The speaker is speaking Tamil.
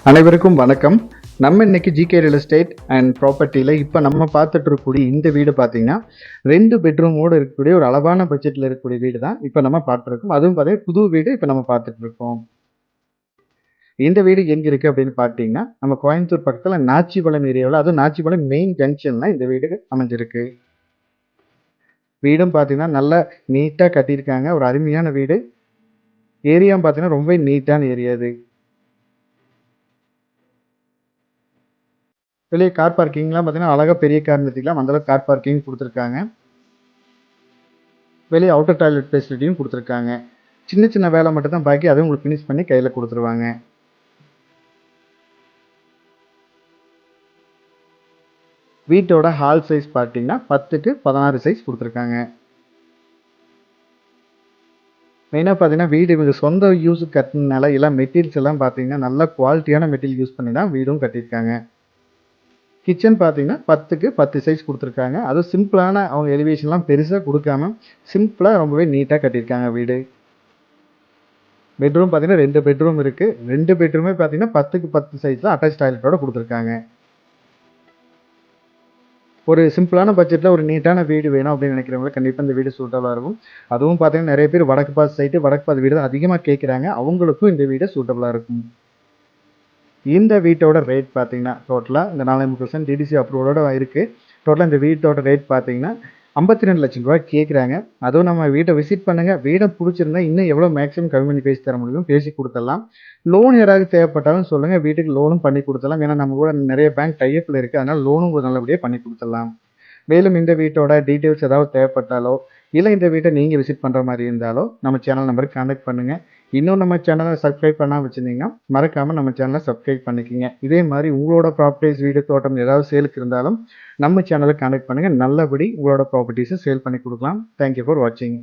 அனைவருக்கும் வணக்கம். நம்ம இன்னைக்கு ஜிகே ரியல் எஸ்டேட் அண்ட் ப்ராப்பர்ட்டியில் இப்போ நம்ம பார்த்துட்டு இருக்கக்கூடிய இந்த வீடு பார்த்தீங்கன்னா 2 பெட்ரூமோடு இருக்கக்கூடிய ஒரு அளவான பட்ஜெட்டில் இருக்கக்கூடிய வீடு தான் இப்போ நம்ம பார்த்துருக்கோம். அதுவும் பார்த்தீங்கன்னா புது வீடு இப்போ நம்ம பார்த்துட்டு இருக்கோம். இந்த வீடு எங்கே இருக்குது அப்படின்னு பார்த்தீங்கன்னா நம்ம கோயம்புத்தூர் பக்கத்தில் நாச்சிபாளையம் ஏரியாவில், அதுவும் நாச்சிபாளையம் மெயின் ஜங்ஷனில் இந்த வீடு அமைஞ்சிருக்கு. வீடும் பார்த்தீங்கன்னா நல்லா நீட்டாக கட்டியிருக்காங்க. ஒரு அருமையான வீடு. ஏரியாவும் பார்த்தீங்கன்னா ரொம்ப நீட்டான ஏரியா இது. வெளியே கார் பார்க்கிங்லாம் பார்த்தீங்கன்னா அழகாக பெரிய கார் நிறுத்திக்கலாம். அந்தளவுக்கு கார் பார்க்கிங் கொடுத்துருக்காங்க. வெளியே அவுட்டர் டாய்லெட் ஃபெசிலிட்டியும் கொடுத்துருக்காங்க. சின்ன சின்ன வேலை மட்டும் தான் பாக்கி, அதுவும் உங்களுக்கு ஃபினிஷ் பண்ணி கையில் கொடுத்துருவாங்க. வீட்டோட ஹால் சைஸ் பார்த்தீங்கன்னா 10க்கு 16 சைஸ் கொடுத்துருக்காங்க. மெயினாக பார்த்தீங்கன்னா வீடு இவங்க சொந்த யூஸுக்கு கட்டினால எல்லாம் மெட்டீரியல்ஸ் எல்லாம் பார்த்தீங்கன்னா நல்ல குவாலிட்டியான மெட்டீரியல் யூஸ் பண்ணி தான் வீடும் கட்டியிருக்காங்க. கிச்சன் பார்த்தீங்கன்னா 10க்கு 10 சைஸ் கொடுத்துருக்காங்க. அதுவும் சிம்பிளான அவங்க எலிவேஷன்லாம் பெருசாக கொடுக்காம சிம்பிளாக ரொம்பவே நீட்டாக கட்டியிருக்காங்க வீடு. பெட்ரூம் பார்த்தீங்கன்னா 2 பெட்ரூம் இருக்குது. 2 பெட்ரூமே பார்த்தீங்கன்னா 10க்கு 10 சைஸில் அட்டாச் டாய்லெட்டோட கொடுத்துருக்காங்க. ஒரு சிம்பிளான பட்ஜெட்டில் ஒரு நீட்டான வீடு வேணும் அப்படின்னு நினைக்கிறவங்களுக்கு கண்டிப்பாக இந்த வீடு சூட்டபுளாக இருக்கும். அதுவும் பார்த்தீங்கன்னா நிறைய பேர் வடக்கு பார்த்து சைட்டு, வடக்கு பார்த்து வீடு தான் அதிகமாக கேட்குறாங்க. அவங்களுக்கும் இந்த வீடு சூட்டபுளாக இருக்கும். இந்த வீட்டோட ரேட் பார்த்தீங்கன்னா டோட்டலாக இந்த 4.5% டிடிசி அப்ரூவோட இருக்குது. டோட்டலாக இந்த வீட்டோட ரேட் பார்த்தீங்கன்னா 52 லட்சம் ரூபாய் கேட்குறாங்க. அதுவும் நம்ம வீட்டை விசிட் பண்ணுங்கள். வீடை பிடிச்சிருந்தா இன்னும் எவ்வளோ மேக்ஸிமம் கம்மி பண்ணி பேசி தர முடியும் பேசி கொடுத்துடலாம். லோன் யாராவது தேவைப்பட்டாலும் சொல்லுங்கள், வீட்டுக்கு லோனும் பண்ணி கொடுத்துடலாம். ஏன்னா நம்ம கூட நிறைய பேங்க் டைப்பில் இருக்குது, அதனால் லோனும் நல்லபடியாக பண்ணி கொடுத்துடலாம். மேலும் இந்த வீட்டோட டீட்டெயில்ஸ் ஏதாவது தேவைப்பட்டாலோ இல்லை இந்த வீட்டை நீங்கள் விசிட் பண்ணுற மாதிரி இருந்தாலோ நம்ம சேனல் நம்பருக்கு கான்டாக்ட் பண்ணுங்கள். இன்னும் நம்ம சேனலை சப்ஸ்கிரைப் பண்ணாமல் வச்சுருந்தீங்கன்னா மறக்காமல் நம்ம சேனலை சப்ஸ்கிரைப் பண்ணிக்கோங்க. இதே மாதிரி உங்களோட ப்ராப்பர்ட்டிஸ், வீடு, தோட்டம் ஏதாவது சேலுக்கு இருந்தாலும் நம்ம சேனலை கான்டாக்ட் பண்ணுங்கள். நல்லபடி உங்களோட ப்ராப்பர்ட்டிஸை சேல் பண்ணி கொடுக்கலாம். தேங்க்யூ ஃபார் வாட்சிங்.